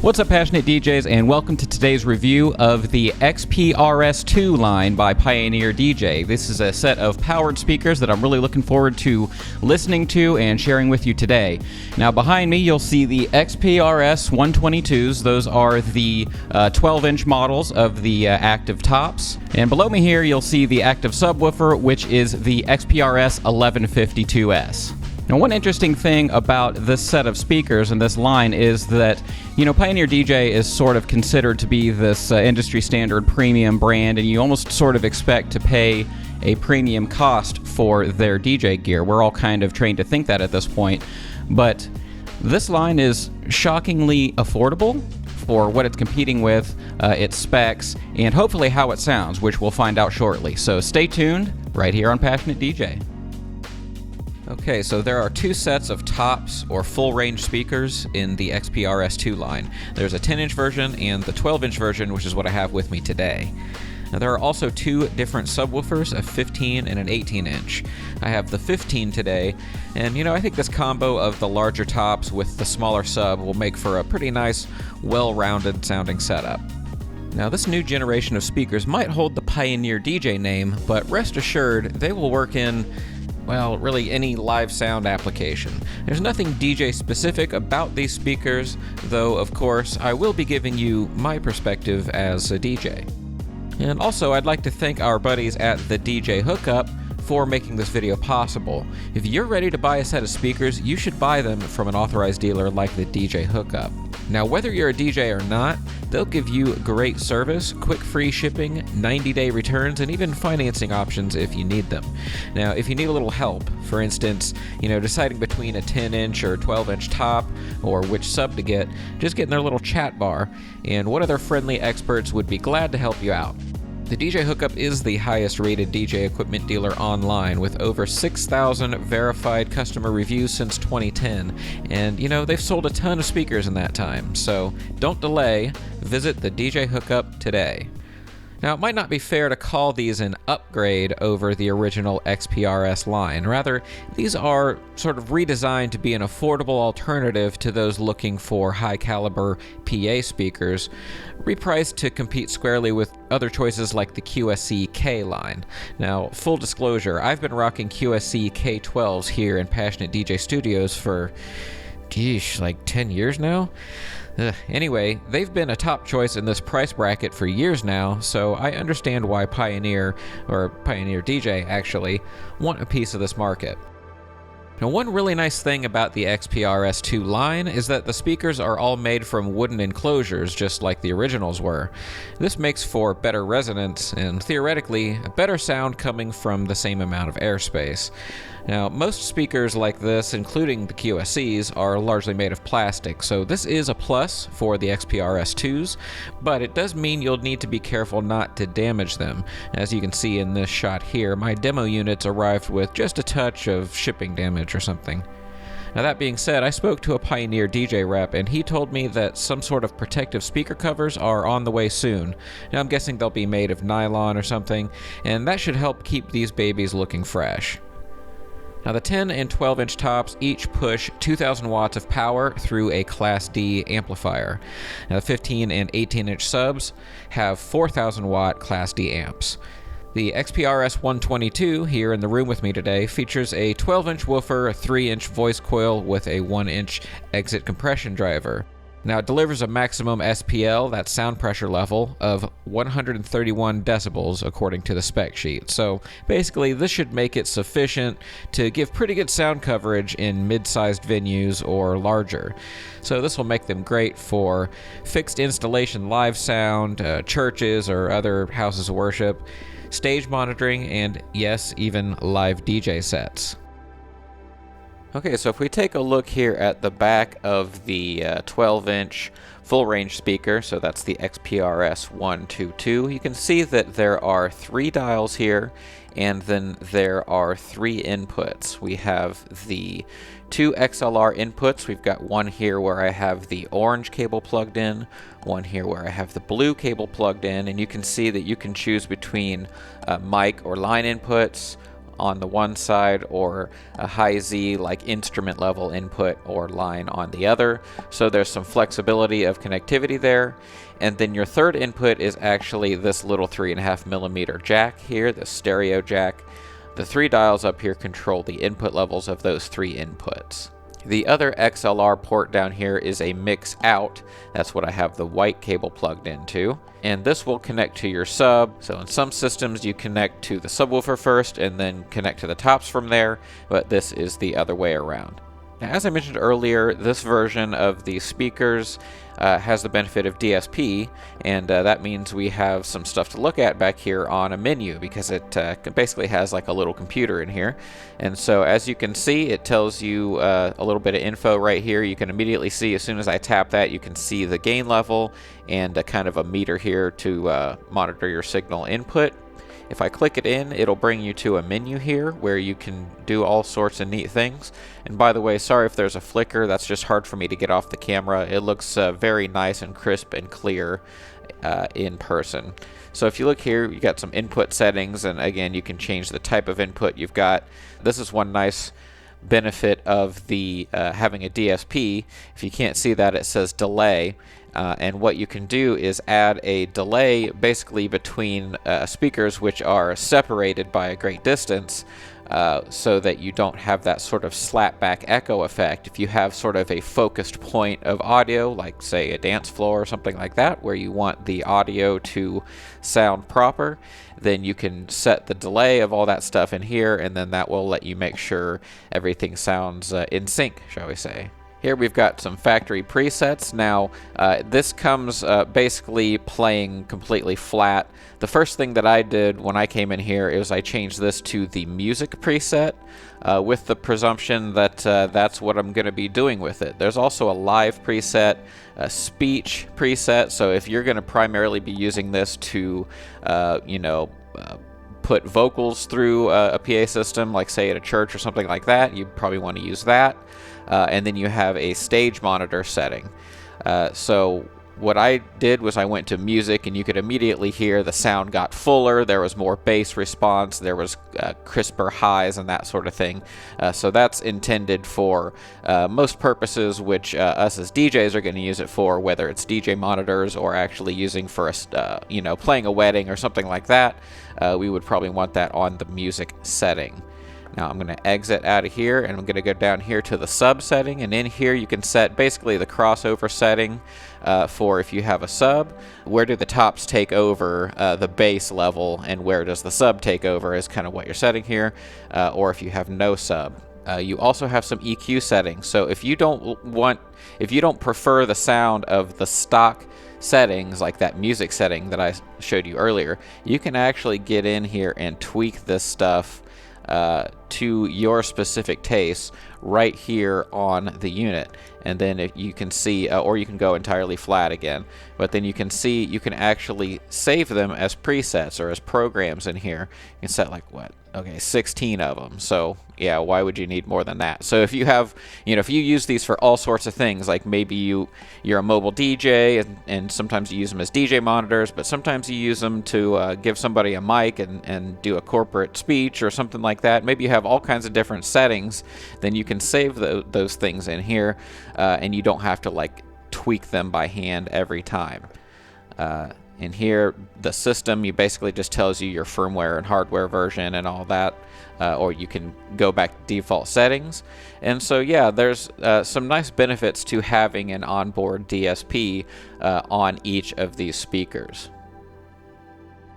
What's up, passionate DJs, and welcome to today's review of the XPRS2 line by Pioneer DJ. This is a set of powered speakers that I'm really looking forward to listening to and sharing with you today. Now, behind me, you'll see the XPRS 122s. Those are the 12-inch models of the active tops. And below me here, you'll see the active subwoofer, which is the XPRS 1152S. Now, one interesting thing about this set of speakers and this line is that, Pioneer DJ is sort of considered to be this industry standard premium brand, and you almost sort of expect to pay a premium cost for their DJ gear. We're all kind of trained to think that at this point, but this line is shockingly affordable for what it's competing with, its specs, and hopefully how it sounds, which we'll find out shortly. So stay tuned right here on Passionate DJ. Okay, so there are two sets of tops or full range speakers in the XPRS2 line. There's a 10-inch version and the 12-inch version, which is what I have with me today. Now, there are also two different subwoofers, a 15 and an 18-inch. I have the 15 today, and I think this combo of the larger tops with the smaller sub will make for a pretty nice, well-rounded sounding setup. Now, this new generation of speakers might hold the Pioneer DJ name, but rest assured they will work in, well, really any live sound application. There's nothing DJ specific about these speakers, though of course I will be giving you my perspective as a DJ. And also, I'd like to thank our buddies at the DJ Hookup for making this video possible. If you're ready to buy a set of speakers, you should buy them from an authorized dealer like the DJ Hookup. Now, whether you're a DJ or not, they'll give you great service, quick free shipping, 90-day returns, and even financing options if you need them. Now, if you need a little help, for instance, deciding between a 10-inch or 12-inch top or which sub to get, just get in their little chat bar, and one of their friendly experts would be glad to help you out. The DJ Hookup is the highest rated DJ equipment dealer online with over 6,000 verified customer reviews since 2010. And they've sold a ton of speakers in that time. So don't delay, visit the DJ Hookup today. Now, it might not be fair to call these an upgrade over the original XPRS line. Rather, these are sort of redesigned to be an affordable alternative to those looking for high-caliber PA speakers, repriced to compete squarely with other choices like the QSC K-line. Now, full disclosure, I've been rocking QSC K-12s here in Passionate DJ Studios for, like 10 years now? Anyway, they've been a top choice in this price bracket for years now, so I understand why Pioneer DJ actually, want a piece of this market. Now, one really nice thing about the XPRS2 line is that the speakers are all made from wooden enclosures, just like the originals were. This makes for better resonance and, theoretically, a better sound coming from the same amount of airspace. Now, most speakers like this, including the QSCs, are largely made of plastic, so this is a plus for the XPRS2s, but it does mean you'll need to be careful not to damage them. As you can see in this shot here, my demo units arrived with just a touch of shipping damage or something. Now, that being said, I spoke to a Pioneer DJ rep, and he told me that some sort of protective speaker covers are on the way soon. Now, I'm guessing they'll be made of nylon or something, and that should help keep these babies looking fresh. Now, the 10 and 12-inch tops each push 2,000 watts of power through a Class D amplifier. Now, the 15 and 18-inch subs have 4,000 watt Class D amps. The XPRS 122, here in the room with me today, features a 12-inch woofer, a 3-inch voice coil with a 1-inch exit compression driver. Now, it delivers a maximum SPL, that's sound pressure level, of 131 decibels according to the spec sheet. So basically, this should make it sufficient to give pretty good sound coverage in mid-sized venues or larger. So this will make them great for fixed installation live sound, churches or other houses of worship, stage monitoring, and yes, even live DJ sets. Okay, so if we take a look here at the back of the 12-inch full-range speaker, so that's the XPRS 122, you can see that there are 3 dials here, and then there are 3 inputs. We have the 2 XLR inputs. We've got one here where I have the orange cable plugged in, one here where I have the blue cable plugged in, and you can see that you can choose between mic or line inputs, on the one side or a high Z like instrument level input or line on the other. So there's some flexibility of connectivity there. And then your third input is actually this little 3.5mm jack here, the stereo jack. The 3 dials up here control the input levels of those 3 inputs. The other XLR port down here is a mix out. That's what I have the white cable plugged into. And this will connect to your sub. So in some systems you connect to the subwoofer first and then connect to the tops from there, but this is the other way around. Now, as I mentioned earlier, this version of the speakers has the benefit of DSP, and that means we have some stuff to look at back here on a menu, because it basically has like a little computer in here. And so as you can see, it tells you a little bit of info right here. You can immediately see, as soon as I tap that, you can see the gain level and kind of a meter here to monitor your signal input. If I click it in, it'll bring you to a menu here where you can do all sorts of neat things. And by the way, sorry if there's a flicker, that's just hard for me to get off the camera. It looks very nice and crisp and clear in person. So if you look here, you got some input settings, and again, you can change the type of input you've got. This is one nice benefit of the having a DSP. If you can't see that, it says delay. And what you can do is add a delay basically between speakers which are separated by a great distance, so that you don't have that sort of slapback echo effect. If you have sort of a focused point of audio, like say a dance floor or something like that, where you want the audio to sound proper, then you can set the delay of all that stuff in here, and then that will let you make sure everything sounds in sync, shall we say. Here we've got some factory presets. Now, this comes basically playing completely flat. The first thing that I did when I came in here is I changed this to the music preset, with the presumption that that's what I'm going to be doing with it. There's also a live preset, a speech preset, so if you're going to primarily be using this to, put vocals through a PA system, like say at a church or something like that, you probably want to use that. And then you have a stage monitor setting. So what I did was I went to music, and you could immediately hear the sound got fuller, there was more bass response, there was crisper highs and that sort of thing. So that's intended for most purposes which us as DJs are going to use it for, whether it's DJ monitors or actually using for playing a wedding or something like that. We would probably want that on the music setting. Now I'm going to exit out of here, and I'm going to go down here to the sub setting, and in here you can set basically the crossover setting for if you have a sub. Where do the tops take over the bass level, and where does the sub take over is kind of what you're setting here, or if you have no sub. You also have some EQ settings, so if you don't prefer the sound of the stock settings, like that music setting that I showed you earlier, you can actually get in here and tweak this stuff to your specific taste right here on the unit. And then if you can see, or you can go entirely flat again, but then you can see you can actually save them as presets or as programs in here. You can set like 16 of them. So yeah, why would you need more than that? So if you have, if you use these for all sorts of things, like maybe you're a mobile DJ, and sometimes you use them as DJ monitors, but sometimes you use them to give somebody a mic and do a corporate speech or something like that. Maybe you have all kinds of different settings, then you can save those things in here, and you don't have to like tweak them by hand every time. In here, the system, you basically just tells you your firmware and hardware version and all that, or you can go back to default settings. And so yeah, there's some nice benefits to having an onboard DSP on each of these speakers.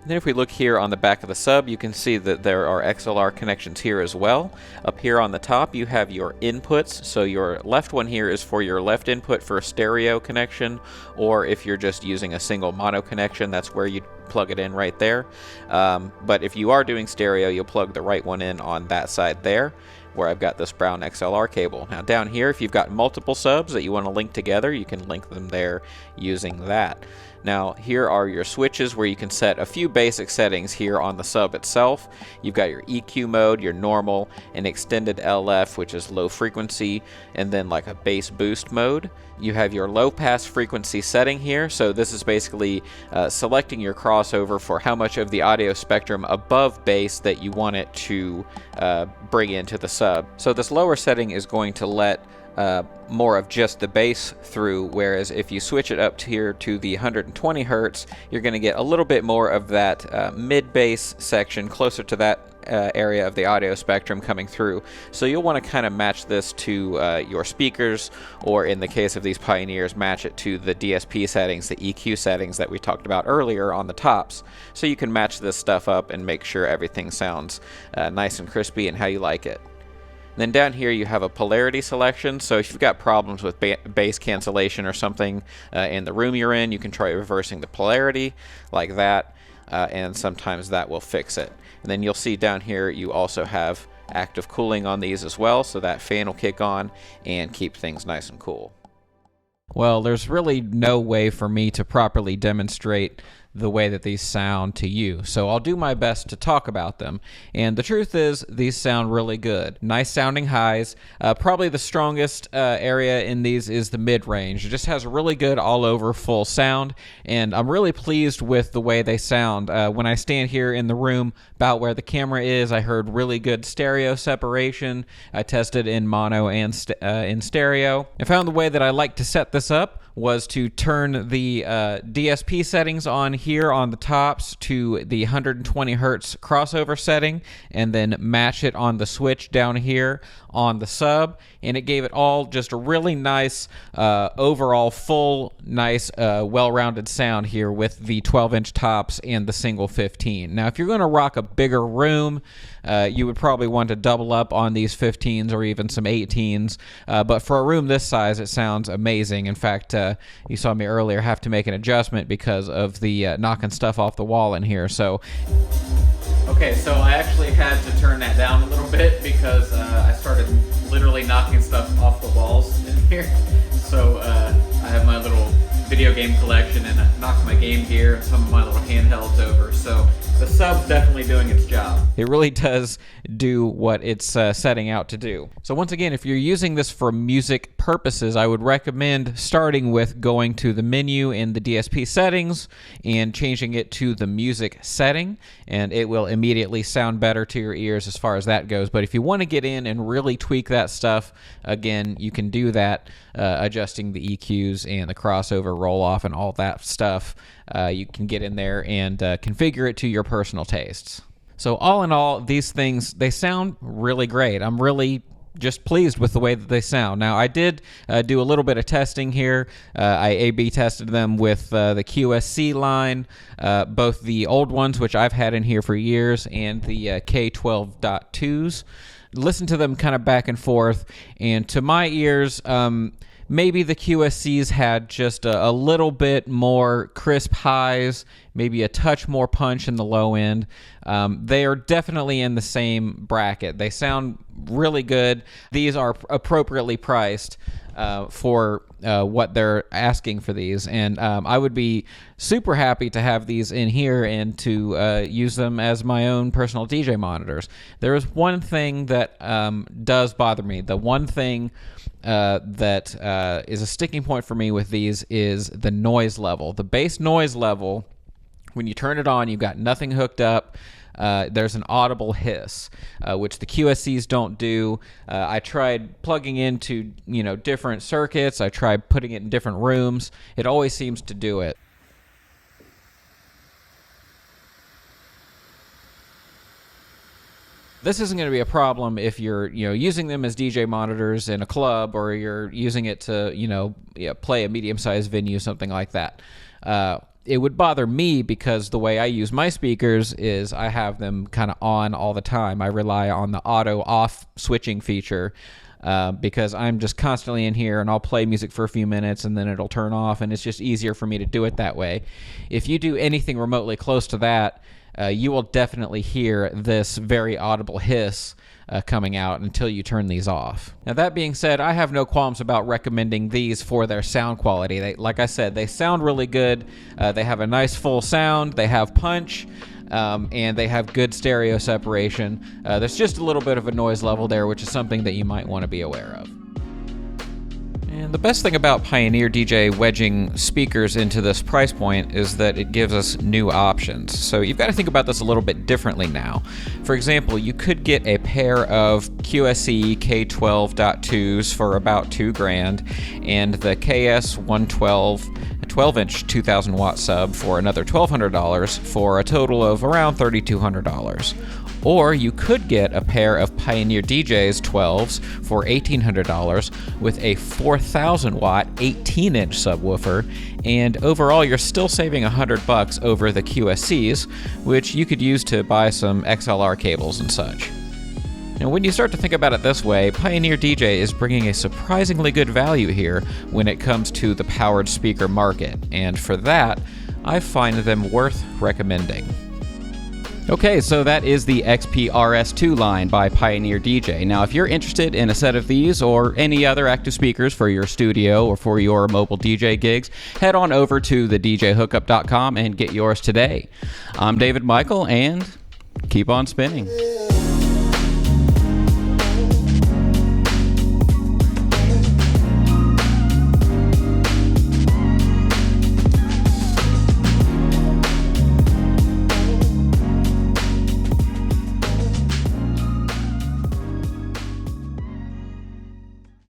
And then if we look here on the back of the sub, you can see that there are XLR connections here as well. Up here on the top, you have your inputs. So your left one here is for your left input for a stereo connection, or if you're just using a single mono connection, that's where you plug it in right there. But if you are doing stereo, you'll plug the right one in on that side there, where I've got this brown XLR cable. Now down here, if you've got multiple subs that you want to link together, you can link them there using that. Now, here are your switches where you can set a few basic settings here on the sub itself. You've got your EQ mode, your normal, an extended LF, which is low frequency, and then like a bass boost mode. You have your low pass frequency setting here, so this is basically selecting your crossover for how much of the audio spectrum above bass that you want it to bring into the sub. So this lower setting is going to let more of just the bass through, whereas if you switch it up here to the 120 hertz, you're going to get a little bit more of that mid bass section, closer to that area of the audio spectrum coming through. So you'll want to kind of match this to your speakers, or in the case of these Pioneers, match it to the DSP settings, the EQ settings that we talked about earlier on the tops. So you can match this stuff up and make sure everything sounds nice and crispy and how you like it. Then down here you have a polarity selection, so if you've got problems with bass cancellation or something in the room you're in, you can try reversing the polarity like that, and sometimes that will fix it. And then you'll see down here you also have active cooling on these as well, so that fan will kick on and keep things nice and cool. Well, there's really no way for me to properly demonstrate the way that these sound to you, so I'll do my best to talk about them. And the truth is, these sound really good. Nice sounding highs. Probably the strongest area in these is the mid-range. It just has a really good all-over full sound, and I'm really pleased with the way they sound. When I stand here in the room about where the camera is, I heard really good stereo separation. I tested in mono and in stereo. I found the way that I like to set this up was to turn the DSP settings on here on the tops to the 120 hertz crossover setting, and then match it on the switch down here on the sub, and it gave it all just a really nice overall full nice well-rounded sound here with the 12-inch tops and the single 15. Now if you're going to rock a bigger room, you would probably want to double up on these 15s or even some 18s, but for a room this size it sounds amazing. In fact, you saw me earlier have to make an adjustment because of the knocking stuff off the wall in here. So okay, so I actually had to turn that down a little bit because I started literally knocking stuff off the walls in here. So I have my little video game collection, and I knocked my game gear and some of my little handhelds over. So the sub's definitely doing its job. It really does do what it's setting out to do. So once again, if you're using this for music purposes, I would recommend starting with going to the menu in the DSP settings and changing it to the music setting, and it will immediately sound better to your ears as far as that goes. But if you want to get in and really tweak that stuff, again, you can do that, adjusting the EQs and the crossover roll-off and all that stuff. You can get in there and configure it to your personal tastes. So all in all, these things, they sound really great. I'm really just pleased with the way that they sound. Now, I did do a little bit of testing here. I A/B tested them with the QSC line, both the old ones, which I've had in here for years, and the K12.2s. Listen to them kind of back and forth, and to my ears, maybe the QSCs had just a little bit more crisp highs, maybe a touch more punch in the low end. They are definitely in the same bracket. They sound really good. These are appropriately priced for what they're asking for these, and I would be super happy to have these in here and to use them as my own personal DJ monitors. There is one thing that does bother me. The one thing that is a sticking point for me with these is the noise level. The bass noise level, when you turn it on, you've got nothing hooked up. There's an audible hiss, which the QSCs don't do. I tried plugging into different circuits. I tried putting it in different rooms. It always seems to do it. This isn't going to be a problem if you're using them as DJ monitors in a club, or you're using it to play a medium-sized venue, something like that. It would bother me because the way I use my speakers is I have them kind of on all the time. I rely on the auto off switching feature because I'm just constantly in here, and I'll play music for a few minutes and then it'll turn off, and it's just easier for me to do it that way. If you do anything remotely close to that, you will definitely hear this very audible hiss coming out until you turn these off. Now that being said, I have no qualms about recommending these for their sound quality. Like I said, they sound really good. They have a nice full sound. They have punch. And they have good stereo separation. There's just a little bit of a noise level there, which is something that you might want to be aware of. And the best thing about Pioneer DJ wedging speakers into this price point is that it gives us new options. So you've got to think about this a little bit differently now. For example, you could get a pair of QSC K-12.2s for about $2,000 and the KS112 a 12-inch 2,000 watt sub for another $1,200 for a total of around $3,200. Or you could get a pair of Pioneer DJ's 12s for $1,800 with a 4,000 watt 18-inch subwoofer, and overall you're still saving $100 over the QSCs, which you could use to buy some XLR cables and such. Now, when you start to think about it this way, Pioneer DJ is bringing a surprisingly good value here when it comes to the powered speaker market, and for that, I find them worth recommending. Okay, so that is the XPRS2 line by Pioneer DJ. Now, if you're interested in a set of these or any other active speakers for your studio or for your mobile DJ gigs, head on over to thedjhookup.com and get yours today. I'm David Michael, and keep on spinning.